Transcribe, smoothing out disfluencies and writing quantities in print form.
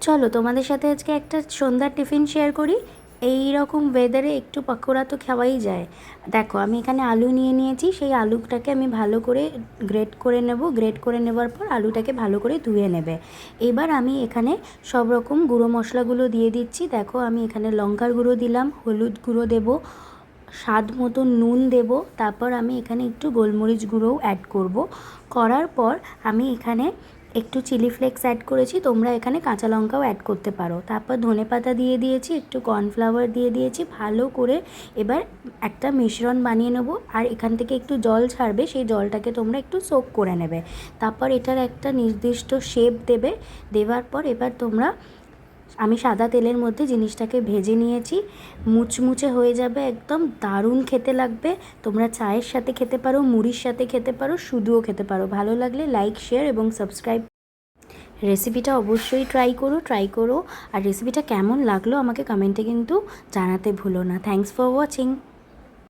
চলো তোমাদের সাথে আজকে একটা সন্ধ্যার টিফিন শেয়ার করি। এই রকম ওয়েদারে একটু পকোড়া তো খাওয়াই যায়। দেখো আমি এখানে আলু নিয়ে নিয়েছি, সেই আলুটাকে আমি ভালো করে গ্রেট করে নেব। গ্রেট করে নেবার পর আলুটাকে ভালো করে ধুয়ে নেবে। এবার আমি এখানে সব রকম গুঁড়ো মশলাগুলো দিয়ে দিচ্ছি। দেখো আমি এখানে লঙ্কার গুঁড়ো দিলাম, হলুদ গুঁড়ো দেব, স্বাদ মতো নুন দেব, তারপর আমি এখানে একটু গোলমরিচ গুঁড়োও অ্যাড করব। করার পর আমি এখানে একটু চিলি ফ্লেক্স অ্যাড করেছি, তোমরা এখানে কাঁচা লঙ্কাও অ্যাড করতে পারো। তারপর ধনেপাতা দিয়ে দিয়েছি, একটু কর্নফ্লাওয়ার দিয়ে দিয়েছি, ভালো করে এবার একটা মিশ্রণ বানিয়ে নেব। আর এখান থেকে একটু জল ছাড়বে, সেই জলটাকে তোমরা একটু সোক করে নেবে। তারপর এটার একটা নির্দিষ্ট শেপ দেবে। দেওয়ার পর এবার তোমরা, আমি সাদা তেলের মধ্যে জিনিসটাকে ভেজে নিয়েছি, মুচমুচে হয়ে যাবে, একদম দারুণ খেতে লাগবে। তোমরা চায়ের সাথে খেতে পারো, মুড়ির সাথে খেতে পারো, শুধুও খেতে পারো। ভালো লাগলে লাইক, শেয়ার এবং সাবস্ক্রাইব। রেসিপিটা অবশ্যই ট্রাই করো। আর রেসিপিটা কেমন লাগলো আমাকে কমেন্টে কিন্তু জানাতে ভুলো না। Thanks for watching.